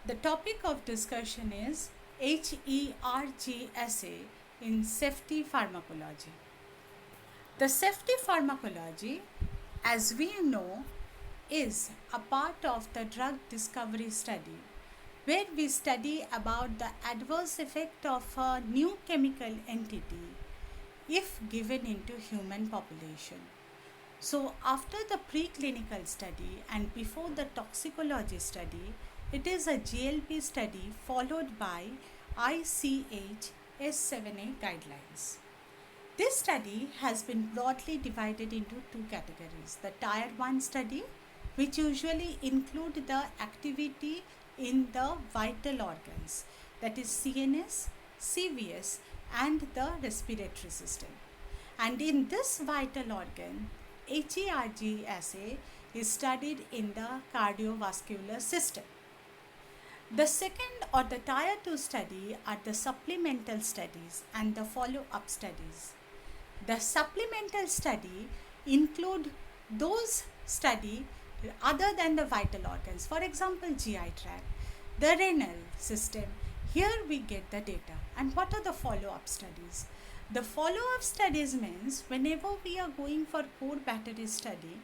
The topic of discussion is HERG assay in safety pharmacology. The safety pharmacology, as we know, is a part of the drug discovery study where we study about the adverse effect of a new chemical entity if given into human population. So after the preclinical study and before the toxicology study, it is a GLP study followed by ICH S7A guidelines. This study has been broadly divided into two categories. The Tier 1 study, which usually include the activity in the vital organs, that is CNS, CVS and the respiratory system. And in this vital organ, HERG assay is studied in the cardiovascular system. The second or the Tier 2 study are the supplemental studies and the follow-up studies. The supplemental study include those study other than the vital organs. For example, GI tract, the renal system. Here we get the data. And what are the follow-up studies? The follow-up studies means whenever we are going for core battery study,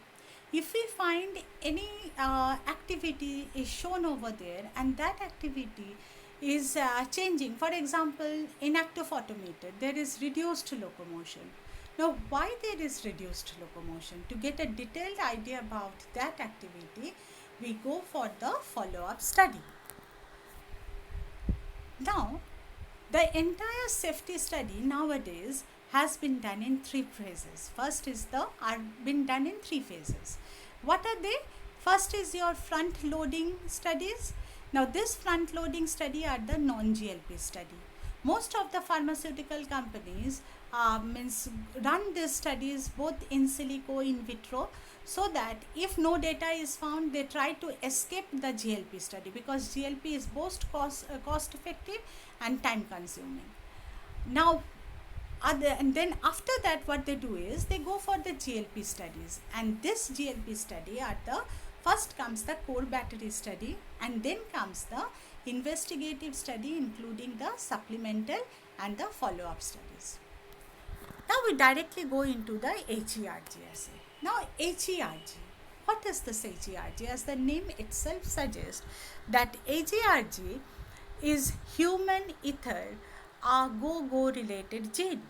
if we find any activity is shown over there and that activity is changing, for example, inactive photometer, there is reduced locomotion. Now, why there is reduced locomotion? To get a detailed idea about that activity, we go for the follow-up study. Now, the entire safety study nowadays has been done in three phases. First is been done in three phases. What are they? First is your front loading studies. Now this front loading study are the non-GLP study. Most of the pharmaceutical companies run these studies both in silico, in vitro, so that if no data is found, they try to escape the GLP study because GLP is both cost effective and time consuming. Now, and then after that what they do is they go for the GLP studies, and this GLP study are the first comes the core battery study and then comes the investigative study including the supplemental and the follow-up studies. Now we directly go into the HERG assay. Now HERG, what is this HERG? As the name itself suggests that HERG is human ether go related gene.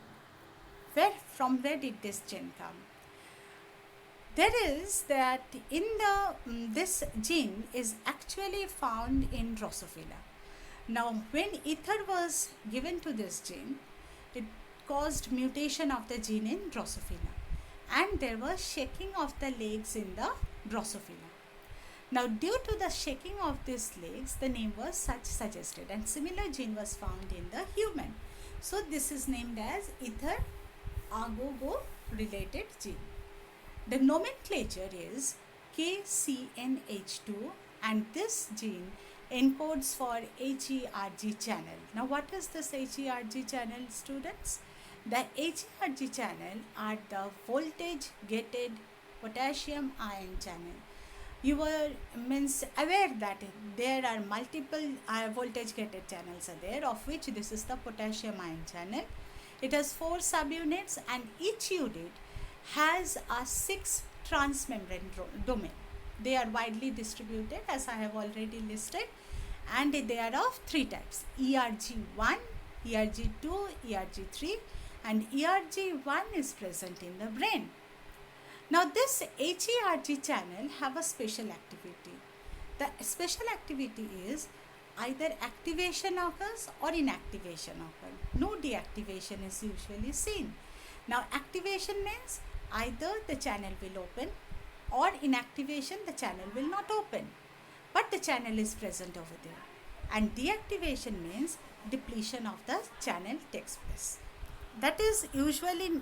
From where did this gene come? There is that in this gene is actually found in Drosophila. Now when ether was given to this gene, it caused mutation of the gene in Drosophila and there was shaking of the legs in the Drosophila. Now due to the shaking of these legs, the name was suggested and similar gene was found in the human. So this is named as ether go related gene. The nomenclature is KCNH2 and this gene encodes for HERG channel. Now what is this HERG channel, students? The HERG channel are the voltage gated potassium ion channel. You were aware that there are multiple voltage gated channels are there, of which this is the potassium ion channel. It has 4 subunits and each unit has a 6 transmembrane domain. They are widely distributed as I have already listed, and they are of 3 types: ERG1, ERG2, ERG3, and ERG1 is present in the brain. Now this HERG channel have a special activity. The special activity is either activation occurs or inactivation occurs. No deactivation is usually seen. Now activation means either the channel will open or inactivation the channel will not open, but the channel is present over there. And deactivation means depletion of the channel takes place. That is usually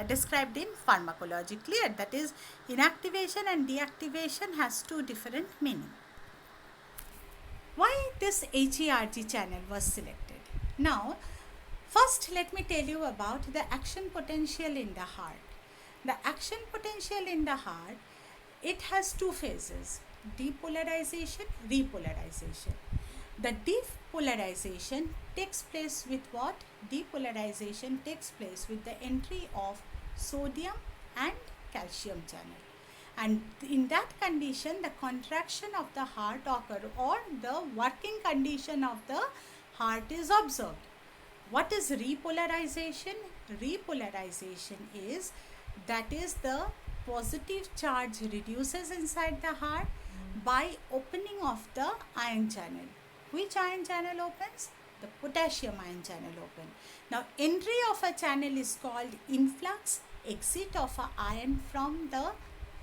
described in pharmacology. Clear? That is, inactivation and deactivation has 2 different meanings. Why this HERG channel was selected? Now, first let me tell you about the action potential in the heart. The action potential in the heart, it has 2 phases: depolarization, repolarization. The depolarization takes place with what? Depolarization takes place with the entry of sodium and calcium channel. And in that condition, the contraction of the heart occur, or the working condition of the heart is observed. What is repolarization? Repolarization is, that is, the positive charge reduces inside the heart by opening of the ion channel. Which ion channel opens? The potassium ion channel open. Now, entry of a channel is called influx, exit of a ion from the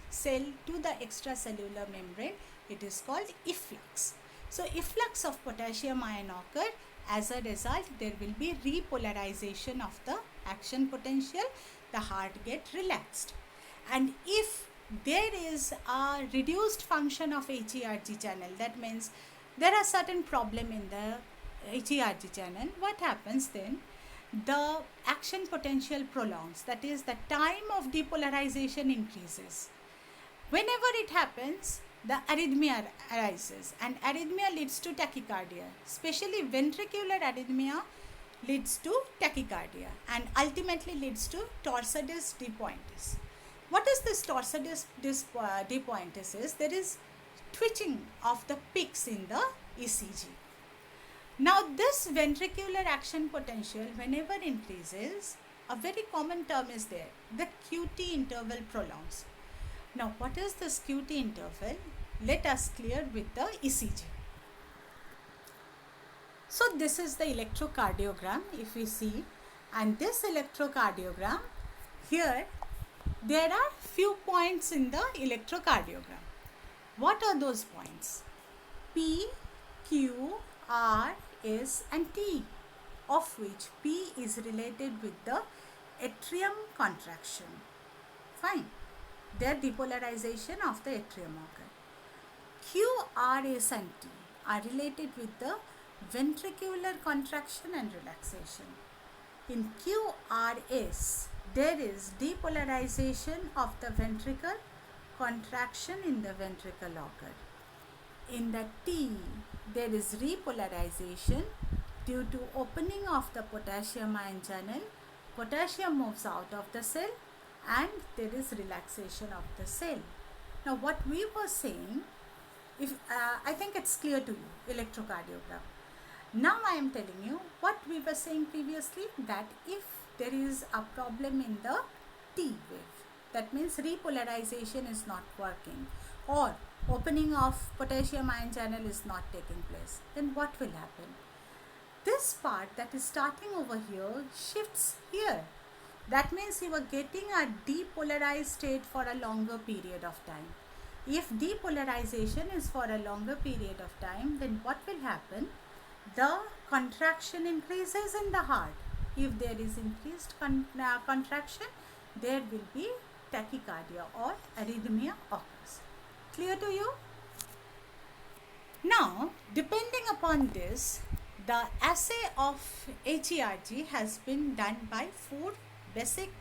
cell to the extracellular membrane, it is called efflux. So, efflux of potassium ion occur. As a result, there will be repolarization of the action potential. The heart get relaxed. And if there is a reduced function of HERG channel, that means there are certain problem in the HERG channel, what happens then? The action potential prolongs, that is, the time of depolarization increases. Whenever it happens, the arrhythmia arises, and arrhythmia leads to tachycardia. Especially ventricular arrhythmia leads to tachycardia and ultimately leads to torsades de pointes. What is this torsades de pointes is? There is twitching of the peaks in the ECG. Now, this ventricular action potential, whenever increases, a very common term is there, the QT interval prolongs. Now, what is this QT interval? Let us clear with the ECG. So, this is the electrocardiogram, if we see, and this electrocardiogram, here there are few points in the electrocardiogram. What are those points? P, Q, R, S and T, of which P is related with the atrium contraction. Fine. Their depolarization of the atrium occur. Q, R, S and T are related with the ventricular contraction and relaxation. In Q, R, S, there is depolarization of the ventricle, contraction in the ventricle occur. In the T, there is repolarization due to opening of the potassium ion channel. Potassium moves out of the cell and there is relaxation of the cell. Now, what we were saying, if I think it's clear to you, electrocardiogram. Now, I am telling you what we were saying previously, that if there is a problem in the T wave, that means repolarization is not working or opening of potassium ion channel is not taking place, then what will happen? This part that is starting over here shifts here. That means you are getting a depolarized state for a longer period of time. If depolarization is for a longer period of time, then what will happen? The contraction increases in the heart. If there is increased contraction, there will be tachycardia or arrhythmia occurs. Clear to you? Now, depending upon this, the assay of HERG has been done by 4 basic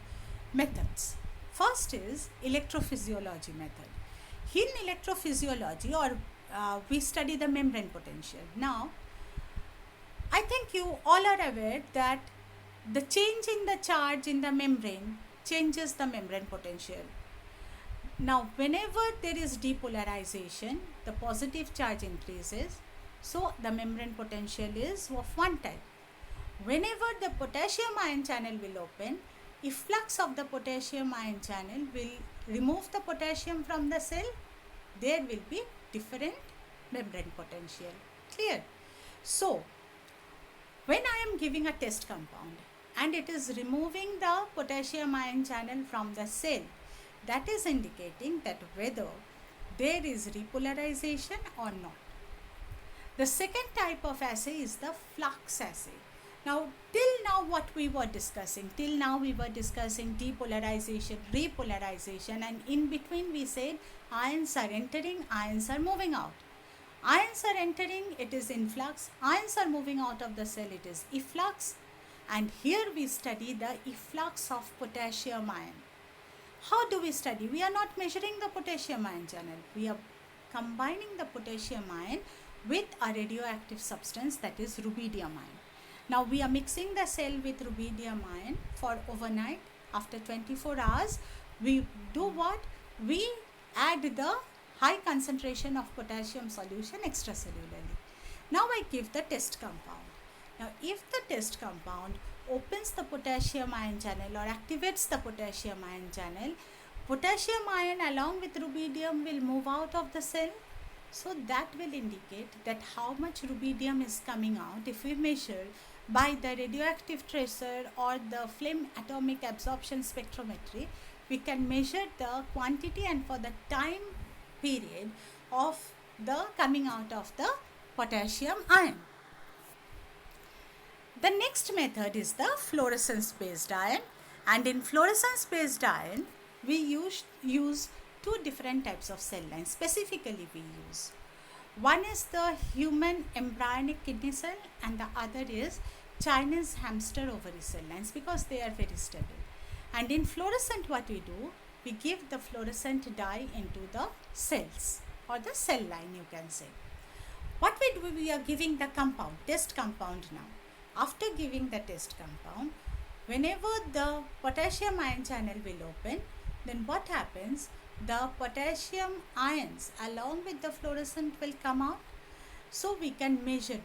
methods. First is electrophysiology method. In electrophysiology, or we study the membrane potential. Now, I think you all are aware that the change in the charge in the membrane changes the membrane potential. Now, whenever there is depolarization, the positive charge increases, so the membrane potential is of one type. Whenever the potassium ion channel will open, efflux of the potassium ion channel will remove the potassium from the cell, there will be different membrane potential. Clear? So, when I am giving a test compound and it is removing the potassium ion channel from the cell, that is indicating that whether there is repolarization or not. The second type of assay is the flux assay. Now, till now what we were discussing, depolarization, repolarization, and in between we said ions are entering, ions are moving out. Ions are entering, it is influx. Ions are moving out of the cell, it is efflux. And here we study the efflux of potassium ion. How do we study? We are not measuring the potassium ion channel. We are combining the potassium ion with a radioactive substance, that is rubidium ion. Now we are mixing the cell with rubidium ion for overnight. After 24 hours, we do what? We add the high concentration of potassium solution extracellularly. Now I give the test compound. Now if the test compound opens the potassium ion channel or activates the potassium ion channel, potassium ion along with rubidium will move out of the cell. So that will indicate that how much rubidium is coming out if we measure by the radioactive tracer or the flame atomic absorption spectrometry. We can measure the quantity and for the time period of the coming out of the potassium ion. The next method is the fluorescence based ion, and in fluorescence based ion we use two different types of cell lines. Specifically we use, one is the human embryonic kidney cell and the other is Chinese hamster ovary cell lines, because they are very stable. And in fluorescent what we do, we give the fluorescent dye into the cells or the cell line, you can say. What we do, we are giving the compound, test compound now. After giving the test compound, whenever the potassium ion channel will open, then what happens? The potassium ions along with the fluorescent will come out. So we can measure,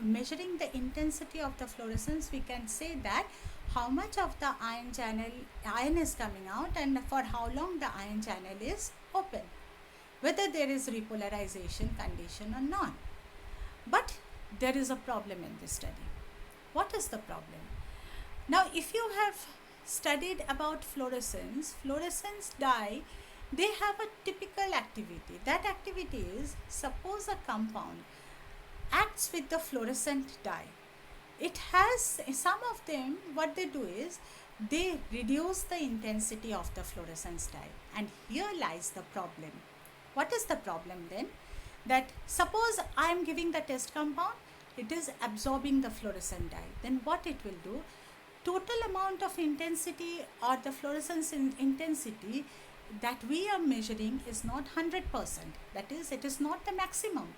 measuring the intensity of the fluorescence, we can say that how much of the ion is coming out and for how long the ion channel is open, whether there is repolarization condition or not. But there is a problem in this study. What is the problem? Now if you have studied about fluorescence dye, they have a typical activity. That activity is, suppose a compound acts with the fluorescent dye. It has, some of them, what they do is, they reduce the intensity of the fluorescence dye. And here lies the problem. What is the problem then? That suppose I am giving the test compound, it is absorbing the fluorescent dye. Then what it will do? Total amount of intensity or the fluorescence intensity that we are measuring is not 100%. That is, it is not the maximum.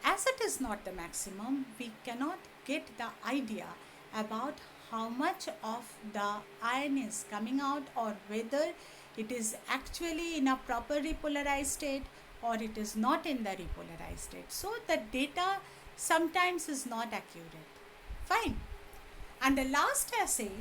As it is not the maximum, we cannot get the idea about how much of the ion is coming out or whether it is actually in a proper repolarized state or it is not in the repolarized state. So the data sometimes is not accurate. Fine. And the last assay,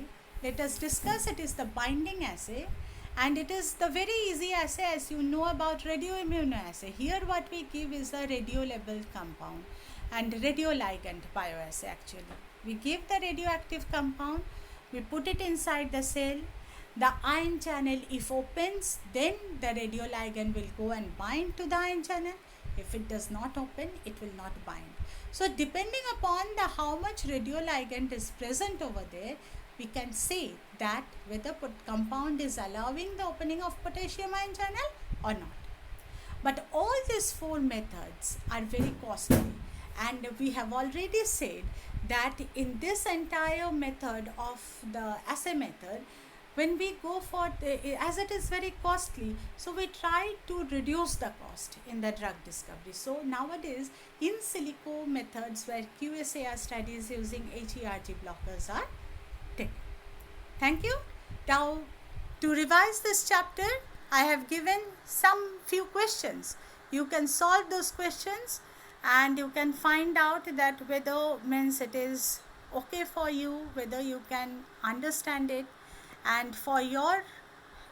let us discuss, it is the binding assay. And it is the very easy assay as you know about radioimmunoassay. Here what we give is a radio-labeled compound and radioligand bioassay actually. We give the radioactive compound, we put it inside the cell, the ion channel if opens, then the radioligand will go and bind to the ion channel. If it does not open, it will not bind. So depending upon the how much radioligand is present over there, we can say that whether compound is allowing the opening of potassium ion channel or not. But all these four methods are very costly, and we have already said that in this entire method of the assay method, when we go for as it is very costly, so we try to reduce the cost in the drug discovery. So nowadays in silico methods where QSAR studies using HERG blockers are taken. Thank you. Now to revise this chapter, I have given some few questions. You can solve those questions and you can find out that whether means it is okay for you, whether you can understand it. And for your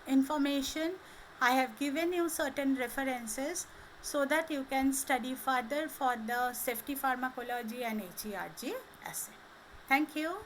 information, I have given you certain references so that you can study further for the safety pharmacology and HERG assay. Thank you.